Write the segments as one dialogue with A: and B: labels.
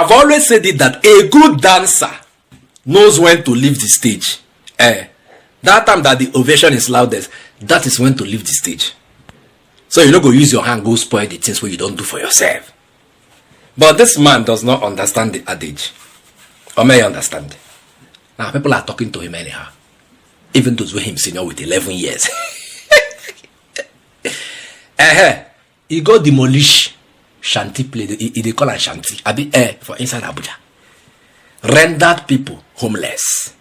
A: I've always said it that a good dancer knows when to leave the stage. That time that the ovation is loudest, that is when to leave the stage. So you don't go use your hand, go spoil the things where you don't do for yourself. But this man does not understand the adage. Or may I understand? Now people are talking to him anyhow. Even those with him senior with 11 years. He go demolish shanty play. They call it shanty. For inside Abuja. Rendered people homeless.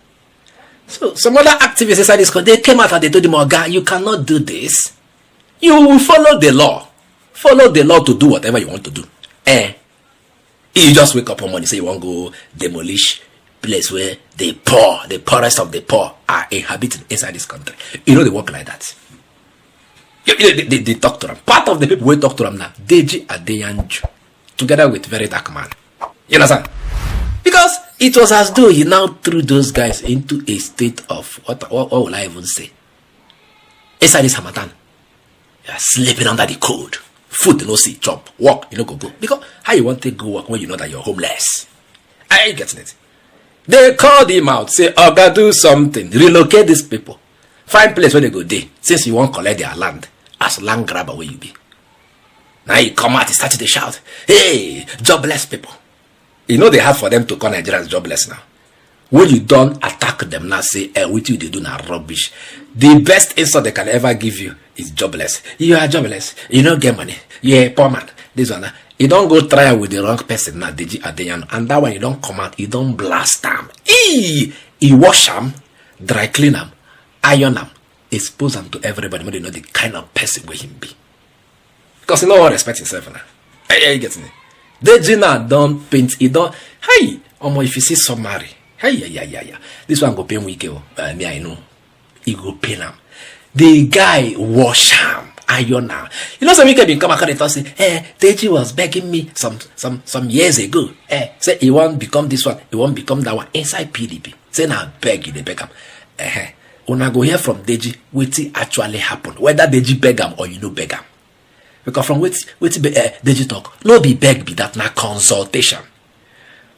A: So some other activists inside this country, they came out and they told him, oh God, you cannot do this. You will follow the law. Follow the law to do whatever you want to do. You just wake up one morning, say you want to go demolish place where the poor, the poorest of the poor are inhabiting inside this country. You know they work like that. They talk to them. Part of the people will talk to them now, Deji Adeyanju, together with very dark man. You understand? Because it was as though he now threw those guys into a state of, what will I even say? Inside this Hamatan, you are sleeping under the cold. Food, you know, see, chop, walk, you know, go. Because how you want to go work when you know that you're homeless? I ain't getting it. They called him out, say, Oga, do something, relocate these people. Find place where they go there, since you won't collect their land, as land grabber where you be. Now you come out, he started to shout, hey, jobless people. You know they have for them to call Nigerians jobless now. When you don't attack them now, say, what you do now rubbish. The best insult they can ever give you is jobless. You are jobless. You don't get money. You're a poor man. This one. You don't go try with the wrong person now, Deji Adeyanju. And that one you don't come out, you don't blast them. He wash them, dry clean them, iron them, expose them to everybody when they know the kind of person where him be. Because he no one respect himself now. Hey, getting it. Deji now don't paint, he don't. Hey, if you see somebody, hey, this one go pain Wike. Me, I know. He go pain him. The guy wash him, iron him. You know, some Wike been come back and say, Deji was begging me some years ago. Say he won't become this one, he won't become that one inside PDP. Say now beg you, they beg him. Una go hear from Deji what actually happened. Whether Deji beg him or you know beg him. Because from what Deji talk, no be beg be that na consultation.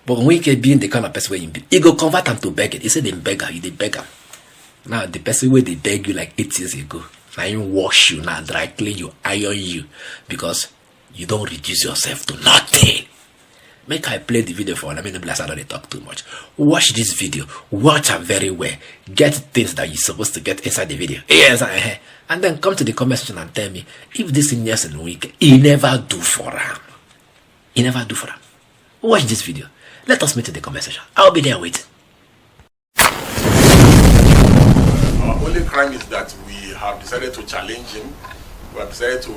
A: But when Wike being the kind of person where you be, he go convert him to beg it. He said they beg her, you they beg him. Now the person where they beg you like 8 years ago, now you wash you, now dry clean you, iron you, because you don't reduce yourself to nothing. Make I play the video for one. I mean, bless I don't talk too much. Watch this video, watch her very well, get things that you're supposed to get inside the video. Yes, and then come to the comment section and tell me if this in Nyesom Wike, he never do for him. He never do for him. Watch this video. Let us meet in the comment section. I'll be there waiting.
B: Our only crime is that we have decided to challenge him. We have decided to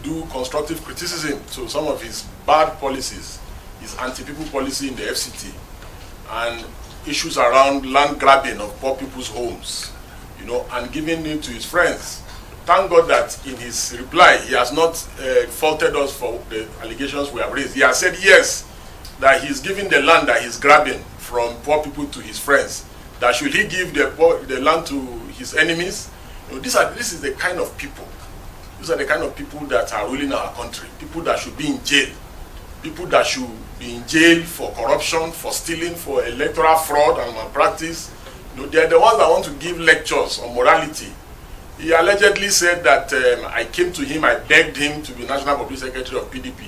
B: do constructive criticism to some of his bad policies, his anti-people policy in the FCT, and issues around land grabbing of poor people's homes, you know, and giving it to his friends. Thank God that in his reply, he has not faulted us for the allegations we have raised. He has said yes, that he's giving the land that he's grabbing from poor people to his friends. That should he give the land to his enemies? You know, this is the kind of people. These are the kind of people that are ruling our country. People that should be in jail. People that should be in jail for corruption, for stealing, for electoral fraud and malpractice. You know, they're the ones that want to give lectures on morality. He allegedly said that I came to him, I begged him to be National Public Secretary of PDP.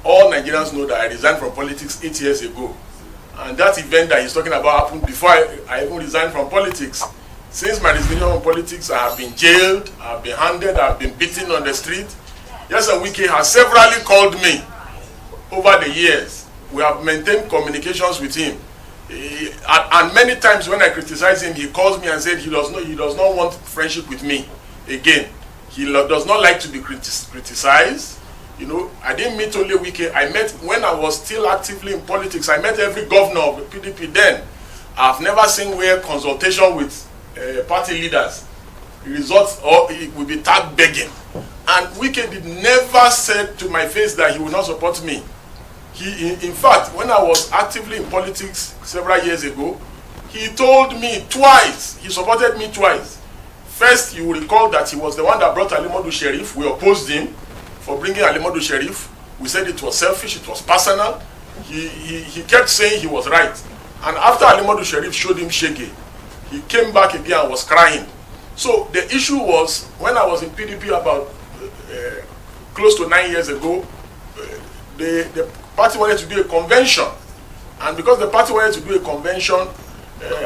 B: All Nigerians know that I resigned from politics 8 years ago. And that event that he's talking about happened before I even resigned from politics. Since my resignation from politics, I have been jailed, I have been handed, I have been beaten on the street. Nyesom Wike has severally called me over the years. We have maintained communications with him. And many times when I criticize him, he calls me and said he does not want friendship with me again. He does not like to be criticized. You know, I didn't meet only Wike. I met, when I was still actively in politics, I met every governor of the PDP then. I've never seen where consultation with party leaders results or he will be tagged begging. And Wike did never said to my face that he would not support me. In fact, when I was actively in politics several years ago, he told me twice, he supported me twice. First, you will recall that he was the one that brought Alimodu Sheriff. We opposed him for bringing Alimodu Sheriff. We said it was selfish, it was personal. he kept saying he was right. And after Alimadu Sharif showed him Shege, he came back again and was crying. So the issue was, when I was in PDP about close to 9 years ago, the party wanted to do a convention. And because the party wanted to do a convention,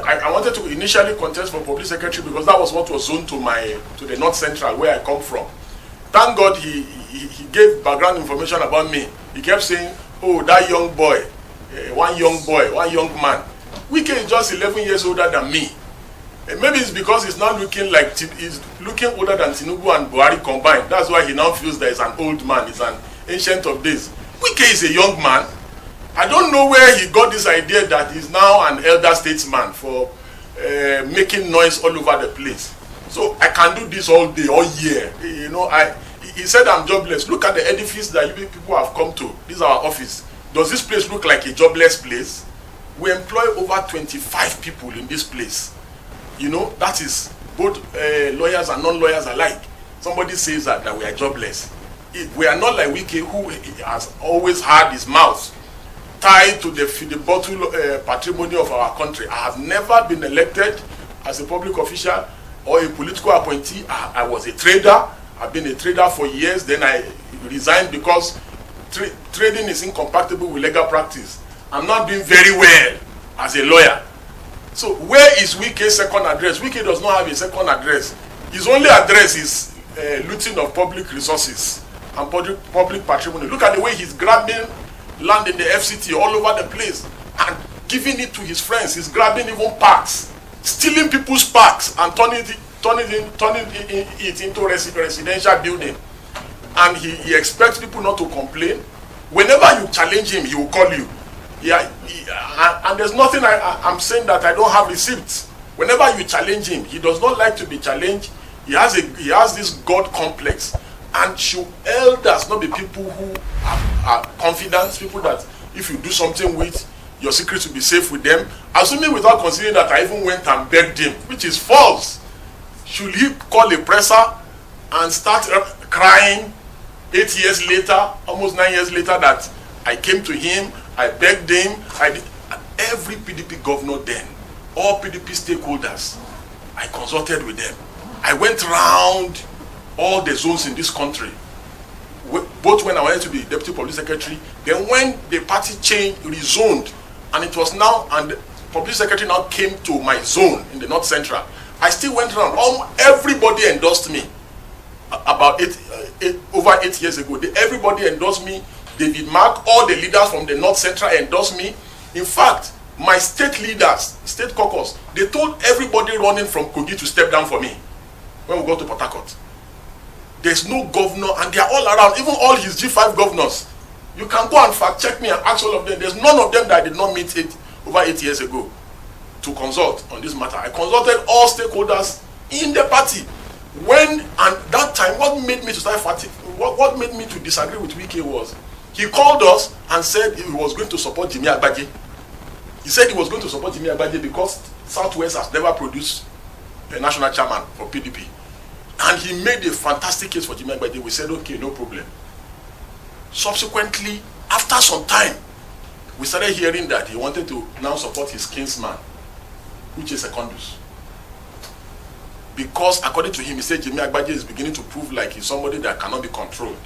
B: I wanted to initially contest for public secretary because that was what was zoned to the North Central, where I come from. Thank God he gave background information about me. He kept saying, oh, that young boy, one young man. Wike is just 11 years older than me. Maybe it's because he's not looking like, he's looking older than Tinubu and Buhari combined. That's why he now feels that he's an old man, he's an ancient of days. Wike is a young man. I don't know where he got this idea that he's now an elder statesman for making noise all over the place. So I can do this all day, all year. You know, he said I'm jobless. Look at the edifice that you people have come to. This is our office. Does this place look like a jobless place? We employ over 25 people in this place. You know, that is both lawyers and non-lawyers alike. Somebody says that we are jobless. We are not like Wike, who has always had his mouth tied to the bottle patrimony of our country. I have never been elected as a public official or a political appointee. I was a trader. I've been a trader for years. Then I resigned because trading is incompatible with legal practice. I'm not doing very well as a lawyer. So where is Wike's second address? Wike does not have a second address. His only address is looting of public resources and public patrimony. Look at the way he's grabbing land in the FCT all over the place and giving it to his friends. He's grabbing even parks, stealing people's parks and turning it into residential building. And he expects people not to complain. Whenever you challenge him, he will call you. And there's nothing I'm saying that I don't have receipts. Whenever you challenge him, he does not like to be challenged. He has this God complex. And should elders not be people who are confident, people that if you do something with, your secrets will be safe with them? Assuming without considering that I even went and begged him, which is false. Should he call a presser and start crying 8 years later, almost 9 years later, that I came to him, I begged him, every PDP governor then, all PDP stakeholders, I consulted with them. I went round all the zones in this country, both when I wanted to be deputy public secretary, then when the party changed, rezoned, and it was now, and the public secretary now came to my zone in the North Central. I still went around. Everybody endorsed me. About over 8 years ago, everybody endorsed me. David Mark, all the leaders from the North Central endorsed me. In fact, my state leaders, state caucus, they told everybody running from Kogi to step down for me when we got to Port Harcourt. There's no governor, and they are all around, even all his G5 governors. You can go and fact check me and ask all of them. There's none of them that I did not meet over 8 years ago to consult on this matter. I consulted all stakeholders in the party. And that time, what made me to start fighting, what made me to disagree with Wike was, he called us and said he was going to support Jimmy Agbaje. He said he was going to support Jimmy Agbaje because Southwest has never produced a national chairman for PDP. And he made a fantastic case for Jimmy Agbaje. We said, okay, no problem. Subsequently, after some time, we started hearing that he wanted to now support his kinsman, which is Secondus. Because according to him, he said Jimmy Agbaje is beginning to prove like he's somebody that cannot be controlled.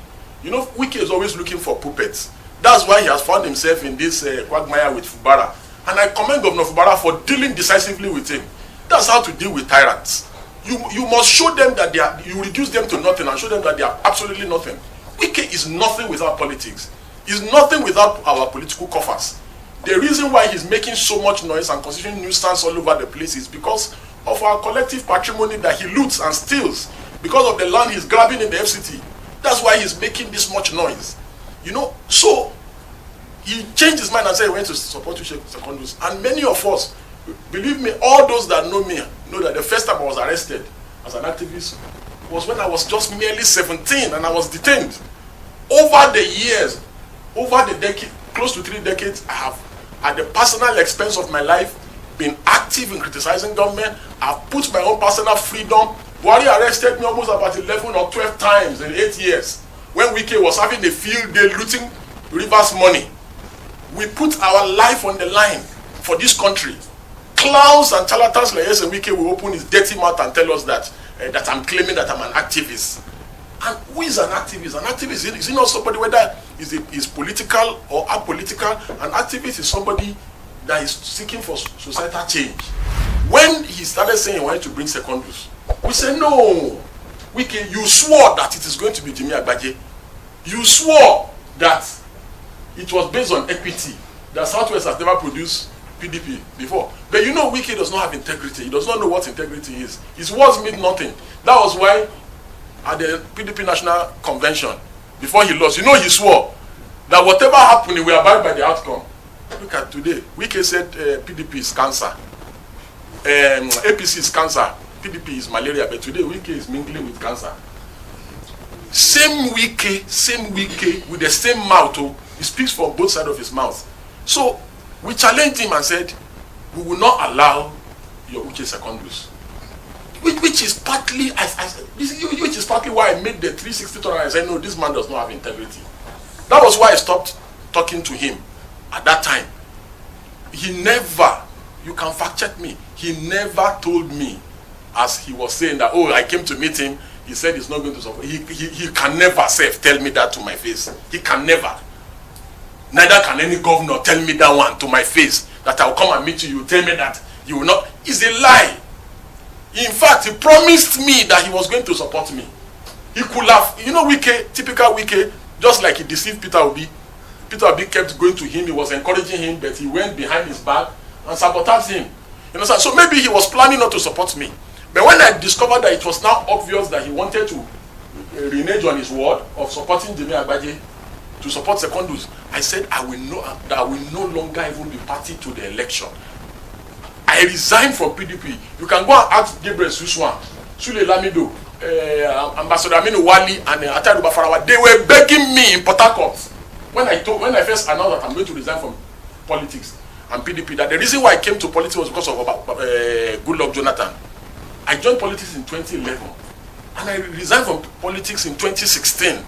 B: You know, Wike is always looking for puppets. That's why he has found himself in this quagmire with Fubara. And I commend Governor Fubara for dealing decisively with him. That's how to deal with tyrants. You must show them that you reduce them to nothing and show them that they are absolutely nothing. Wike is nothing without politics. He's nothing without our political coffers. The reason why he's making so much noise and constituting nuisance all over the place is because of our collective patrimony that he loots and steals, because of the land he's grabbing in the FCT. That's why he's making this much noise. You know, so he changed his mind and said he went to support Secondus. And many of us, believe me, all those that know me know that the first time I was arrested as an activist was when I was just merely 17 and I was detained. Over the years, over the decade, close to 3 decades, I have, at the personal expense of my life, been active in criticizing government. I've put my own personal freedom. Buhari arrested me almost about 11 or 12 times in 8 years when Wike was having a field day looting Rivers money. We put our life on the line for this country. Clowns and charlatans like Nyesom Wike will open his dirty mouth and tell us that that I'm claiming that I'm an activist. And who is an activist? An activist is not somebody, whether is political or apolitical. An activist is somebody that is seeking for societal change. When he started saying he wanted to bring secondaries, we said, no, Wike, you swore that it is going to be Jimmy Agbaje. You swore that it was based on equity, that Southwest has never produced PDP before. But you know, Wike does not have integrity. He does not know what integrity is. His words mean nothing. That was why at the PDP National Convention, before he lost, you know, he swore that whatever happened, he will abide by the outcome. Look at today. Wike said PDP is cancer. APC is cancer. PDP is malaria. But today, Wike is mingling with cancer. Same Wike with the same mouth. Oh, he speaks from both sides of his mouth. So we challenged him and said, we will not allow your Uche secondaries. Which is partly why I made the 360 turn and said, no, this man does not have integrity. That was why I stopped talking to him at that time. He never, you can fact check me, he never told me, as he was saying that, oh, I came to meet him, he said he's not going to support. He can never tell me that to my face. He can never. Neither can any governor tell me that one to my face, that I'll come and meet you, you tell me that you will not. It's a lie. In fact, he promised me that he was going to support me. He could have, you know, Wike, typical Wike, just like he deceived Peter Obi. Peter Obi kept going to him, he was encouraging him, but he went behind his back and sabotaged him. You know, so maybe he was planning not to support me. But when I discovered that it was now obvious that he wanted to renege on his word of supporting Jimmy Agbaje to support Secondus, I said I will no longer even be party to the election. I resigned from PDP. You can go and ask Gabriel Suswan, Sule Lamido, Ambassador Aminu Wali, and Atadu Bafarawa. They were begging me in Port Harcourt when I first announced that I'm going to resign from politics and PDP. That the reason why I came to politics was because of Goodluck Jonathan. I joined politics in 2011, and I resigned from politics in 2016.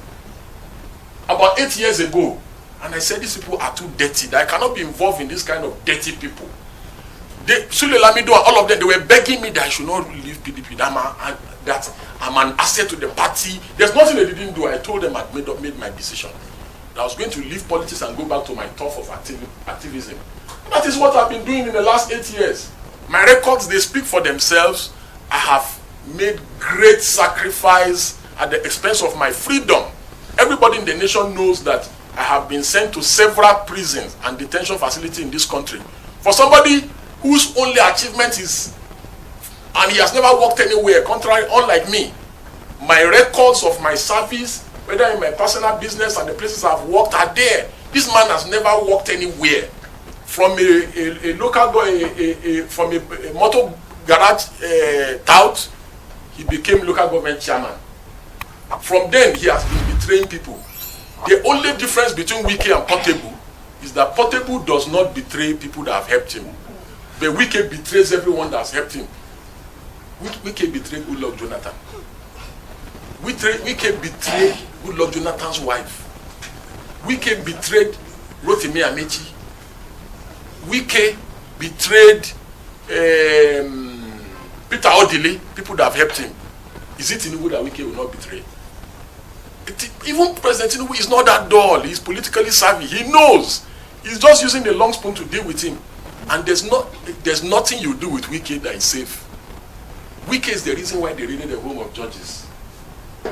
B: About 8 years ago, and I said these people are too dirty. That I cannot be involved in this kind of dirty people. Sule Lamido and all of them, they were begging me that I should not leave PDP, that I'm an asset to the party. There's nothing they didn't do. I told them I'd made my decision. That I was going to leave politics and go back to my turf of activism. That is what I've been doing in the last 8 years. My records, they speak for themselves. I have made great sacrifice at the expense of my freedom. Everybody in the nation knows that I have been sent to several prisons and detention facilities in this country. For somebody whose only achievement is, and he has never worked anywhere, contrary, unlike me, my records of my service, whether in my personal business and the places I've worked, are there. This man has never worked anywhere. From a local guy, from a motor garage tout, he became local government chairman. From then, he has been betraying people. The only difference between Wike and Portable is that Portable does not betray people that have helped him. But Wike betrays everyone that has helped him. Wike betrayed Goodluck Jonathan. Wike betrayed Goodluck Jonathan's wife. Wike betrayed Rotimi Amechi. Wike betrayed Peter Odili, people that have helped him. Is it Tinubu that Wike will not betray? Even President Tinubu is not that dull. He's politically savvy. He knows. He's just using the long spoon to deal with him. And there's nothing you do with Wike that is safe. Wike is the reason why they raided the home of judges.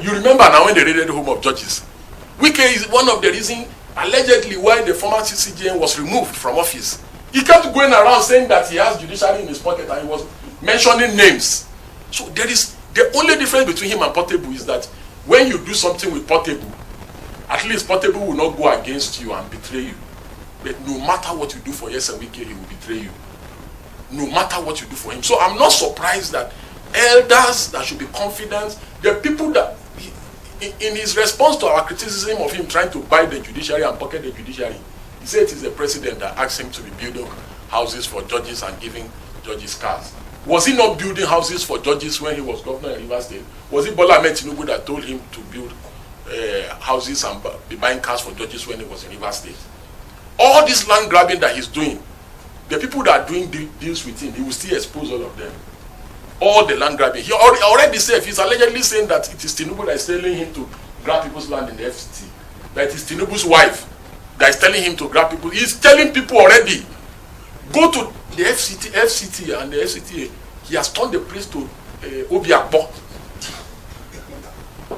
B: You remember now when they raided the home of judges. Wike is one of the reasons, allegedly, why the former CCGN was removed from office. He kept going around saying that he has judiciary in his pocket and he was mentioning names. So there is the only difference between him and Portable is that when you do something with Portable, at least Portable will not go against you and betray you. But no matter what you do for Nyesom Wike, he will betray you. No matter what you do for him. So I'm not surprised that elders that should be confident, the people that, in his response to our criticism of him trying to buy the judiciary and pocket the judiciary, he said it is the president that asked him to be building houses for judges and giving judges cars. Was he not building houses for judges when he was governor in Rivers State? Was it Bola Ahmed Tinubu that told him to build houses and be buying cars for judges when he was in Rivers State? All this land grabbing that he's doing, the people that are doing deals with him, he will still expose all of them. All the land grabbing. He already said, he's allegedly saying that it is Tinubu that is telling him to grab people's land in the FCT. That it is Tinubu's wife that is telling him to grab people. He's telling people already, go to the FCT and the FCTA. He has turned the place to Obiakbo.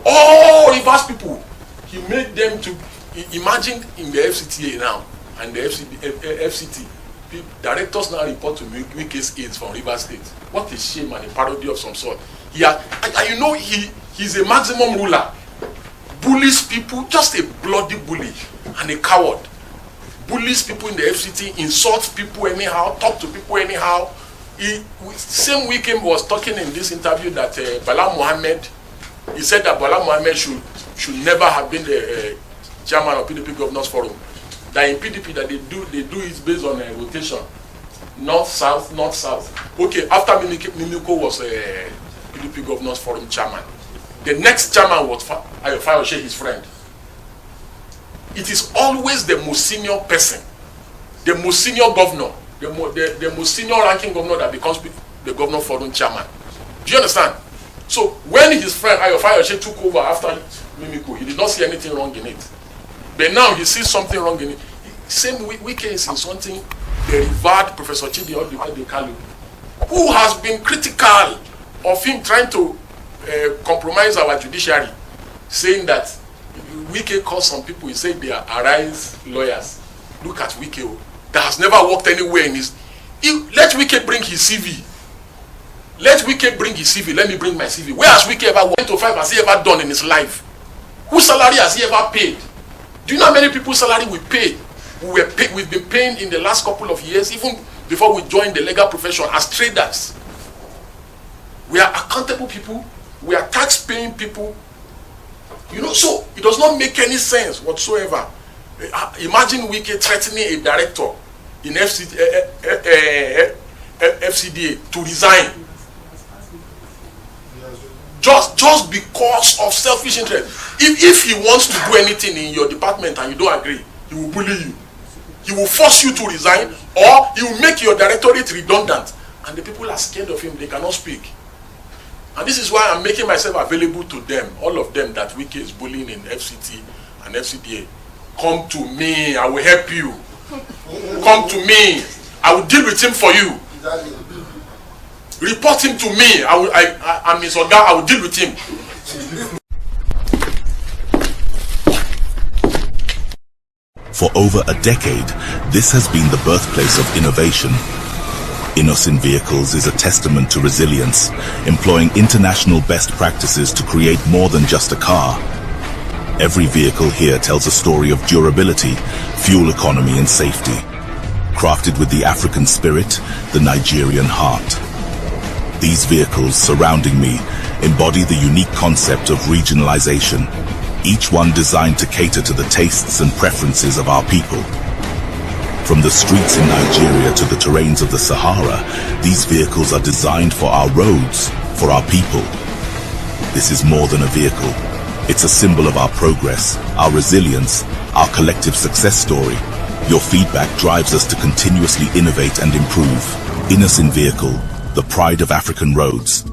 B: All reverse people, he made them to imagine in the FCTA now and the FCT. Directors now report to Wike's aides from Rivers State. What a shame and a parody of some sort. And you know he's a maximum ruler. Bullies people, just a bloody bully and a coward. Bullies people in the FCT, insults people anyhow, talk to people anyhow. Same weekend was talking in this interview that Bala Mohammed, he said that Bala Mohammed should never have been the chairman of PDP Governors Forum. That in PDP that they do it based on a rotation, north south. Okay, after Mimiko was a PDP Governors Forum chairman, the next chairman was Ayofayoshe, his friend. It is always the most senior person, the most senior governor, the most senior ranking governor that becomes the Governor Forum chairman. Do you understand? So when his friend Ayofayoshe took over after Mimiko, he did not see anything wrong in it. But now he sees something wrong in it. Same weekend is insulting the revered Professor Chidi Odikalu, who has been critical of him trying to compromise our judiciary, saying that Wike calls some people, he said they are Arise lawyers. Look at Wike, that has never worked anywhere in his... Let Wike bring his CV. Let Wike bring his CV. Let me bring my CV. Where has Wike ever worked? 9 to 5 has he ever done in his life? Whose salary has he ever paid? Do you know how many people's salary we pay? We've been paying in the last couple of years, even before we joined the legal profession as traders. We are accountable people. We are tax-paying people. You know, so it does not make any sense whatsoever. Imagine Wike threatening a director in FCDA to resign. Just because of selfish interest. If he wants to do anything in your department and you don't agree, he will bully you. He will force you to resign, or he will make your directorate redundant. And the people are scared of him, they cannot speak. And this is why I'm making myself available to them, all of them that Wike is bullying in FCT and FCDA. Come to me, I will help you. Come to me, I will deal with him for you. Report him to me, I'm his organ, I will deal with him.
C: For over a decade, this has been the birthplace of innovation. Innoson Vehicles is a testament to resilience, employing international best practices to create more than just a car. Every vehicle here tells a story of durability, fuel economy and safety. Crafted with the African spirit, the Nigerian heart. These vehicles surrounding me embody the unique concept of regionalization, each one designed to cater to the tastes and preferences of our people. From the streets in Nigeria to the terrains of the Sahara, these vehicles are designed for our roads, for our people. This is more than a vehicle. It's a symbol of our progress, our resilience, our collective success story. Your feedback drives us to continuously innovate and improve. Innoson Vehicle, the pride of African roads.